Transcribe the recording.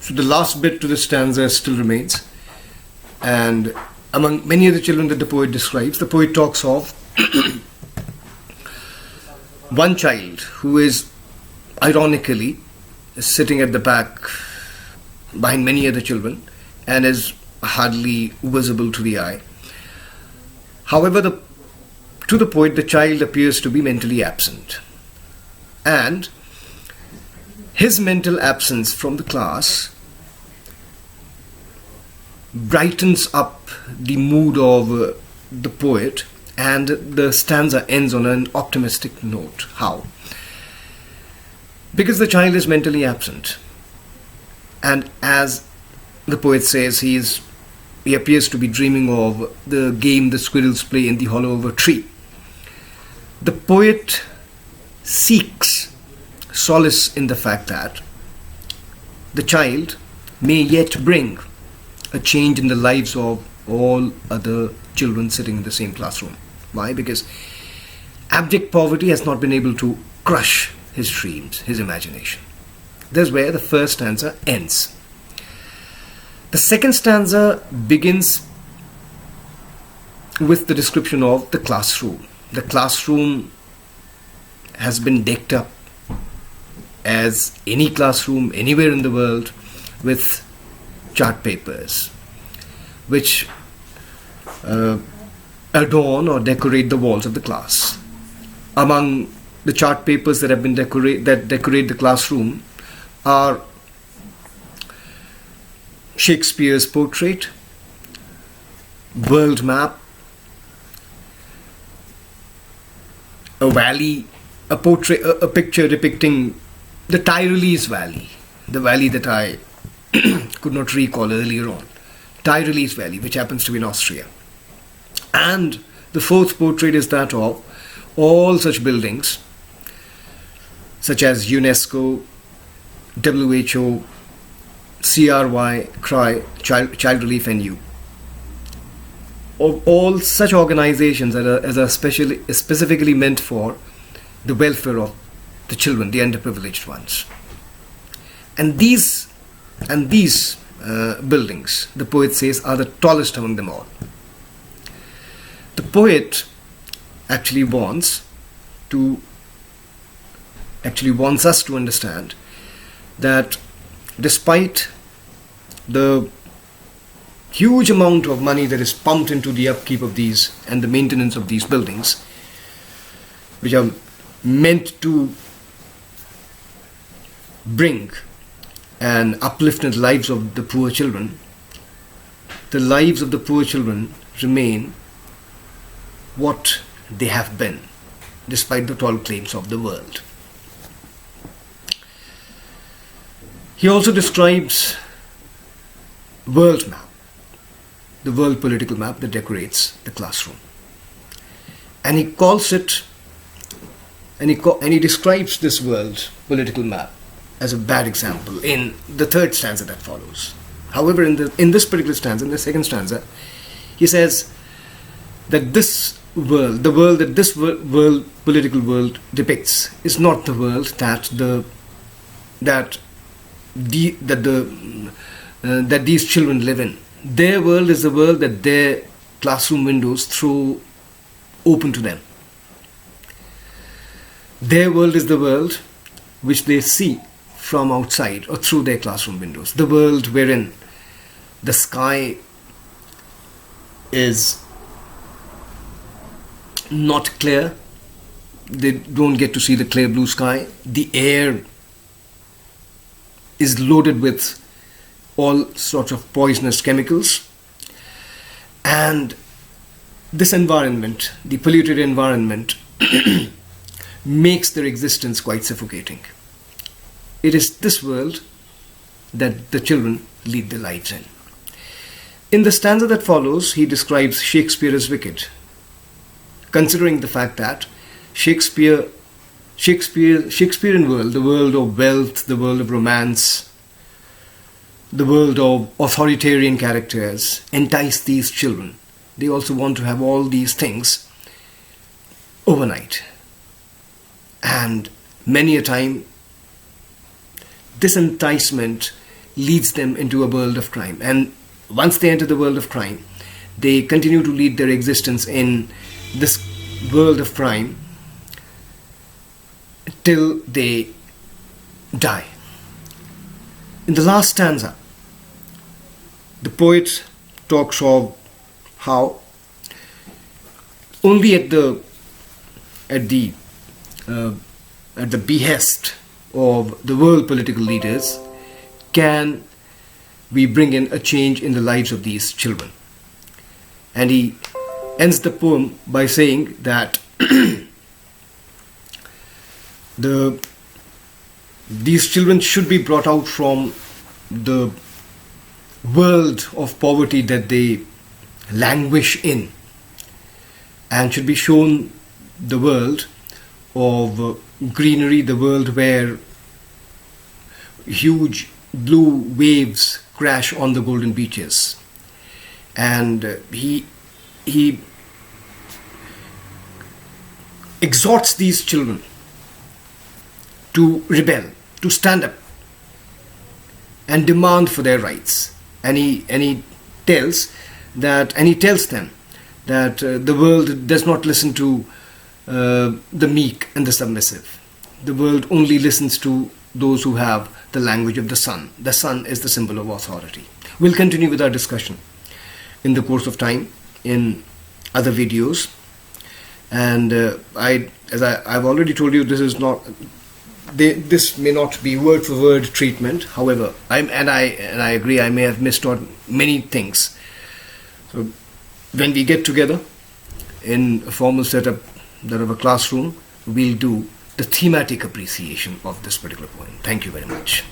So the last bit to the stanza still remains. And among many of the children that the poet describes, the poet talks of one child who is ironically sitting at the back behind many other children and is hardly visible to the eye. However, to the poet, the child appears to be mentally absent. And his mental absence from the class brightens up the mood of the poet, and the stanza ends on an optimistic note. How? Because the child is mentally absent, and as the poet says, he appears to be dreaming of the game the squirrels play in the hollow of a tree. The poet seeks solace in the fact that the child may yet bring a change in the lives of all other children sitting in the same classroom. Why? Because abject poverty has not been able to crush his dreams, his imagination. That's where the first stanza ends. The second stanza begins with the description of the classroom. The classroom has been decked up as any classroom anywhere in the world with chart papers which adorn or decorate the walls of the class. Among the chart papers that have been decorate the classroom are Shakespeare's portrait, world map, a valley, a picture depicting the Tyrolese Valley, the valley that I could not recall earlier on, Tyrolese Valley, which happens to be in Austria. And the fourth portrait is that of all such buildings, such as UNESCO, WHO, CRY, Child Relief NU. Of all such organizations that are specifically meant for the welfare of the children, the underprivileged ones. And these buildings, the poet says, are the tallest among them all. The poet actually wants us to understand that despite the huge amount of money that is pumped into the upkeep of these and the maintenance of these buildings, which are meant to bring and uplift the lives of the poor children, the lives of the poor children remain what they have been, despite the tall claims of the world. He also describes world map, the world political map that decorates the classroom. And he calls it, and he describes this world political map as a bad example in the third stanza that follows. However, in this particular stanza, in the second stanza, he says that this world, the world that this world political world depicts, is not the world that these children live in. Their world is the world that their classroom windows throw open to them. Their world is the world which they see from outside or through their classroom windows. The world wherein the sky is not clear. They don't get to see the clear blue sky. The air is loaded with all sorts of poisonous chemicals. And this environment, the polluted environment, makes their existence quite suffocating. It is this world that the children lead their lives in. In the stanza that follows, he describes Shakespeare as wicked, considering the fact that Shakespearean world, the world of wealth, the world of romance, the world of authoritarian characters, entice these children. They also want to have all these things overnight. And many a time, this enticement leads them into a world of crime. And once they enter the world of crime, they continue to lead their existence in this world of crime till they die. In the last stanza, the poet talks of how only at the behest of the world political leaders can we bring in a change in the lives of these children. And he ends the poem by saying that these children should be brought out from the world of poverty that they languish in, and should be shown the world of greenery, the world where huge blue waves crash on the golden beaches. And he exhorts these children to rebel, to stand up and demand for their rights. And he tells them that the world does not listen to the meek and the submissive. The world only listens to those who have the language of the sun. The sun is the symbol of authority. We'll continue with our discussion in the course of time in other videos. And as I've already told you, this may not be word for word treatment. However, I agree, I may have missed on many things. So when we get together in a formal setup, that of a classroom, we'll do the thematic appreciation of this particular poem. Thank you very much.